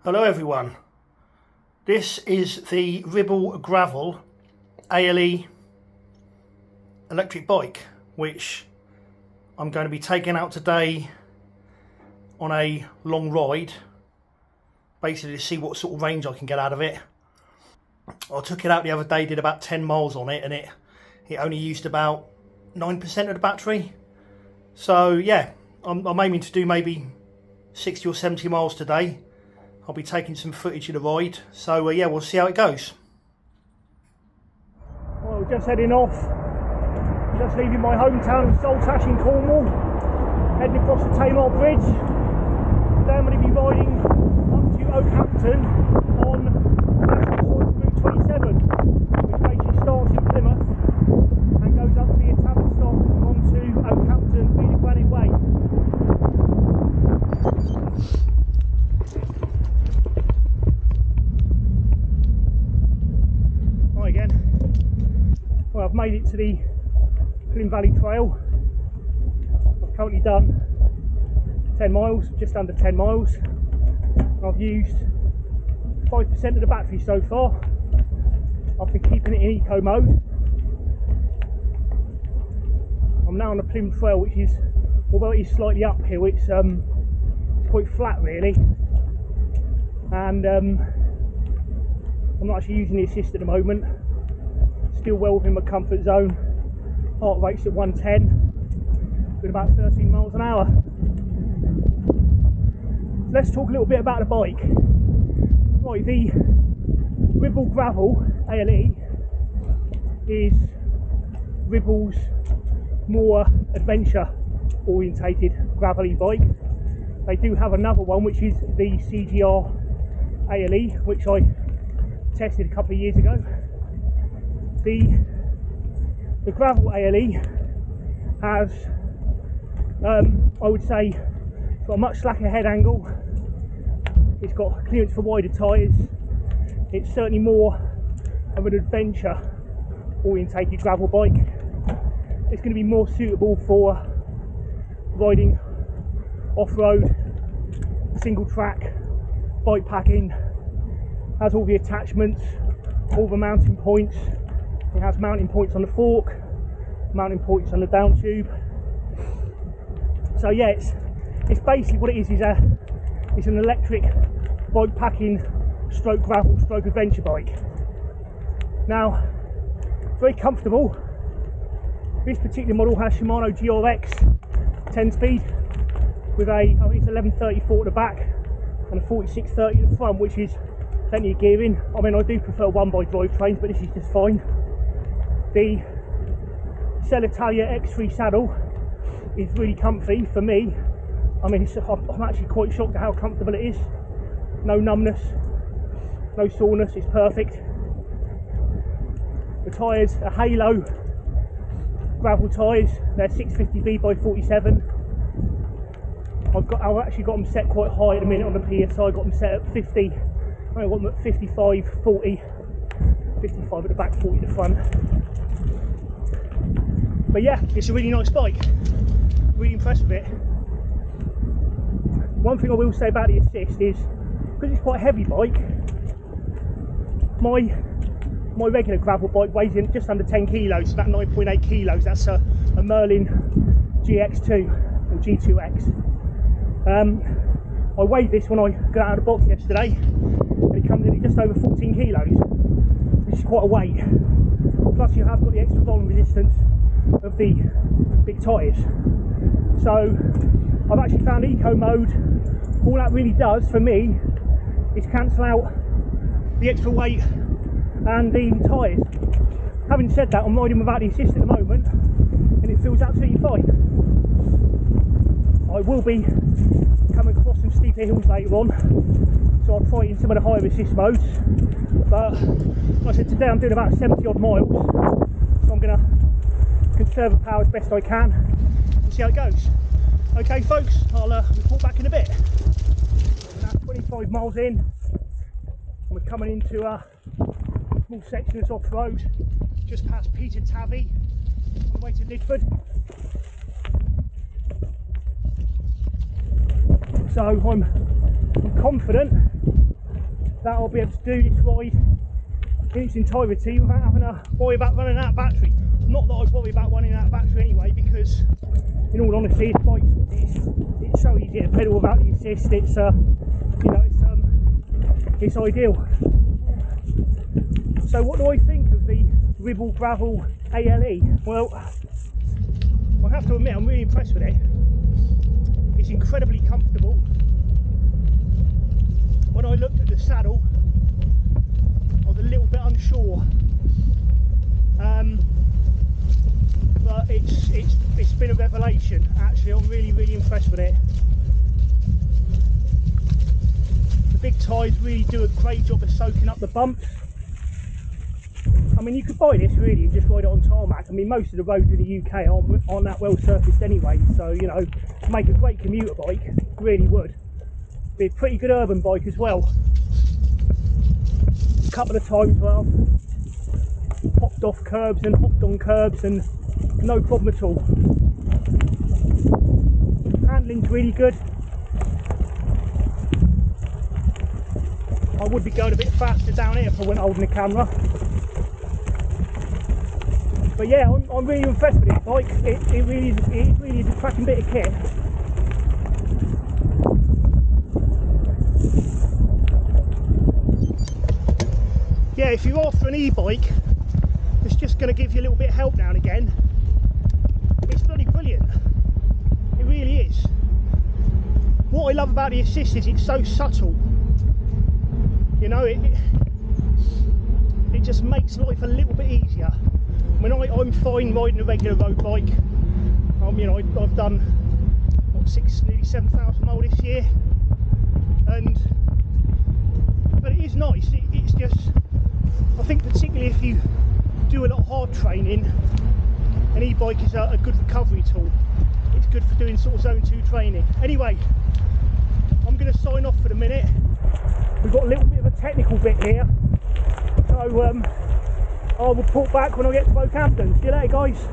Hello everyone, this is the Ribble Gravel ALE electric bike which I'm going to be taking out today on a long ride, basically to see what sort of range I can get out of it. I took it out the other day, did about 10 miles on it, and it only used about 9% of the battery. So yeah, I'm aiming to do maybe 60 or 70 miles today. I'll be taking some footage of the ride, so yeah, we'll see how it goes. Well, just heading off, just leaving my hometown of Saltash in Cornwall, heading across the Tamar Bridge. Today I'm going to be riding up to Oakhampton on National Route 27, which basically starts in Plymouth and goes up via Tavistock onto Oakhampton via the Granite Way. Well, I've made it to the Plymouth Valley Trail. I've currently done 10 miles, just under 10 miles. I've used 5% of the battery so far. I've been keeping it in eco mode. I'm now on the Plymouth Trail, which is, although it is slightly uphill, it's quite flat really. And I'm not actually using the assist at the moment. Still well within my comfort zone. Heart rate's at 110 with about 13 miles an hour. Let's talk a little bit about the bike. Right, the Ribble Gravel ALE is Ribble's more adventure orientated gravelly bike. They do have another one which is the CGR ALE, which I tested a couple of years ago. The Gravel ALE has, I would say, got a much slacker head angle. It's got clearance for wider tyres. It's certainly more of an adventure orientated gravel bike. It's going to be more suitable for riding off-road, single track, bike packing. Has all the attachments, all the mounting points. It has mounting points on the fork, mounting points on the down tube. So yeah, it's basically what it is it's an electric bike packing stroke gravel stroke adventure bike. Now, very comfortable. This particular model has Shimano GRX 10-speed with I think it's 1134 at the back and a 4630 at the front, which is plenty of gearing. I mean, I do prefer one-by drivetrains, but this is just fine. The Saltash X3 saddle is really comfy for me. I mean, I'm actually quite shocked at how comfortable it is. No numbness, no soreness, it's perfect. The tyres are Halo gravel tyres, they're 650V by 47. I've actually got them set quite high at the minute on the PSI. I've got them set at 50. I've got them at 55, 40, 55 at the back, 40 at the front. But yeah, it's a really nice bike. Really impressed with it. One thing I will say about the assist is, because it's quite a heavy bike, my regular gravel bike weighs in just under 10 kilos, about 9.8 kilos. That's a Merlin GX2 or G2X. I weighed this when I got out of the box yesterday, and it comes in at just over 14 kilos, which is quite a weight. Plus you have got the extra rolling resistance of the big tyres. So I've actually found eco mode, all that really does for me is cancel out the extra weight and the tyres. Having said that, I'm riding without the assist at the moment and it feels absolutely fine. I will be coming across some steeper hills later on, so I'll try it in some of the higher assist modes. But like I said, today I'm doing about 70 odd miles, so I'm going to conserve the power as best I can and see how it goes. Okay folks, I'll report back in a bit. We're now 25 miles in and we're coming into a small section that's off-road, just past Peter Tavy on the way to Lydford. So I'm confident that I'll be able to do this ride in its entirety without having to worry about running out of battery. Not that I worry about running out of battery anyway, because in all honesty, this bike, it's so easy to pedal without the assist. It's you know, it's ideal. So what do I think of the Ribble Gravel ALE? Well, I have to admit I'm really impressed with it. It's incredibly comfortable. When I looked at the saddle, I was a little bit unsure, but it's been a revelation. Actually, I'm really impressed with it. The big tyres really do a great job of soaking up the bumps. I mean, you could buy this really and just ride it on tarmac. I mean, most of the roads in the UK aren't that well surfaced anyway, so you know, to make a great commuter bike, really would. Be a pretty good urban bike as well. A couple of times where I've popped off curbs and hopped on curbs and no problem at all. Handling's really good. I would be going a bit faster down here if I went holding the camera. But yeah, I'm really impressed with this bike. It really is a cracking bit of kit. Yeah, if you're after an e-bike that's just going to give you a little bit of help now and again, it's bloody brilliant. It really is. What I love about the assist is it's so subtle. You know, it just makes life a little bit easier. I mean, I'm fine riding a regular road bike. You know, I've done what, nearly 7,000 miles this year, but it is nice. It's just, I think particularly if you do a lot of hard training, an e-bike is a good recovery tool. It's good for doing sort of zone 2 training. Anyway, I'm going to sign off for the minute. We've got a little bit of a technical bit here, so I will report back when I get to Bocampton. See you later, guys.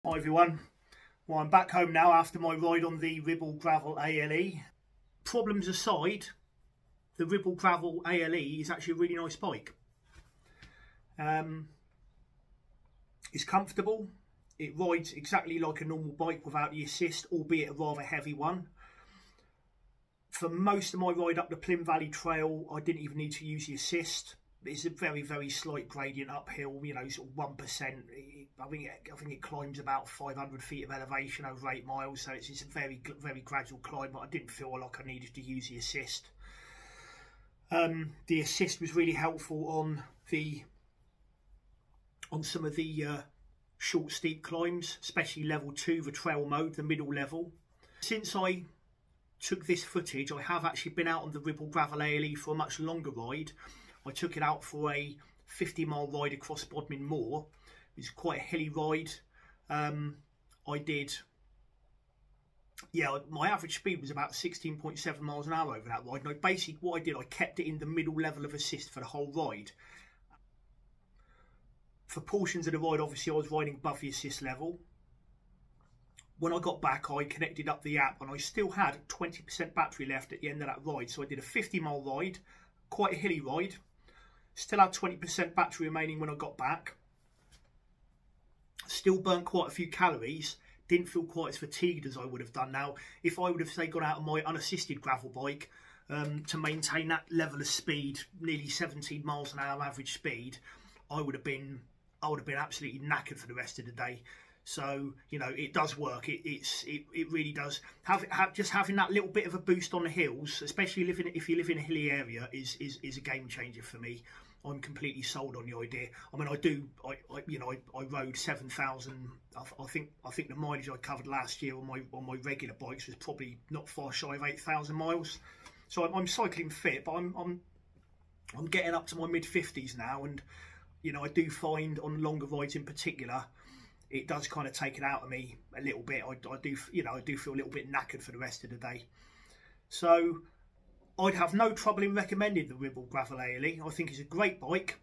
Hi everyone, well I'm back home now after my ride on the Ribble Gravel ALE. Problems aside, the Ribble Gravel ALE is actually a really nice bike. It's comfortable, it rides exactly like a normal bike without the assist, albeit a rather heavy one. For most of my ride up the Plymouth Valley Trail, I didn't even need to use the assist. It's a very slight gradient uphill, you know, sort of 1%. I think it climbs about 500 feet of elevation over 8 miles, so it's a very gradual climb, but I didn't feel like I needed to use the assist. The assist was really helpful on some of the short steep climbs, especially level 2, the trail mode, the middle level. Since I took this footage, I have actually been out on the Ribble Gravel ALE for a much longer ride. I took it out for a 50-mile ride across Bodmin Moor. It was quite a hilly ride. My average speed was about 16.7 miles an hour over that ride. Now, basically what I did, I kept it in the middle level of assist for the whole ride. For portions of the ride, obviously I was riding above the assist level. when I got back, I connected up the app and I still had 20% battery left at the end of that ride. So I did a 50-mile ride, quite a hilly ride. Still had 20% battery remaining when I got back. Still burnt quite a few calories. Didn't feel quite as fatigued as I would have done. Now, if I would have, say, gone out on my unassisted gravel bike to maintain that level of speed, nearly 17 miles an hour average speed, I would have been absolutely knackered for the rest of the day. So, you know, it does work. It really does. Just having that little bit of a boost on the hills, especially if you live in a hilly area, is a game changer for me. I'm completely sold on the idea. I mean, I rode 7,000. I think the mileage I covered last year on my regular bikes was probably not far shy of 8,000 miles. So I'm cycling fit, but I'm getting up to my mid-50s now, and you know, I do find on longer rides in particular, it does kind of take it out of me a little bit. I do feel a little bit knackered for the rest of the day. So I'd have no trouble in recommending the Ribble Gravel ALE. I think it's a great bike.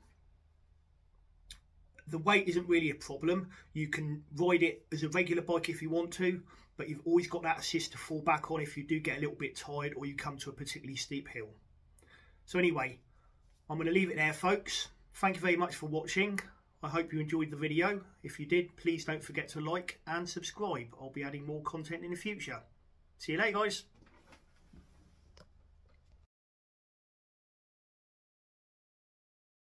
The weight isn't really a problem. You can ride it as a regular bike if you want to, but you've always got that assist to fall back on if you do get a little bit tired or you come to a particularly steep hill. So anyway, I'm going to leave it there, folks. Thank you very much for watching. I hope you enjoyed the video. If you did, please don't forget to like and subscribe. I'll be adding more content in the future. See you later, guys.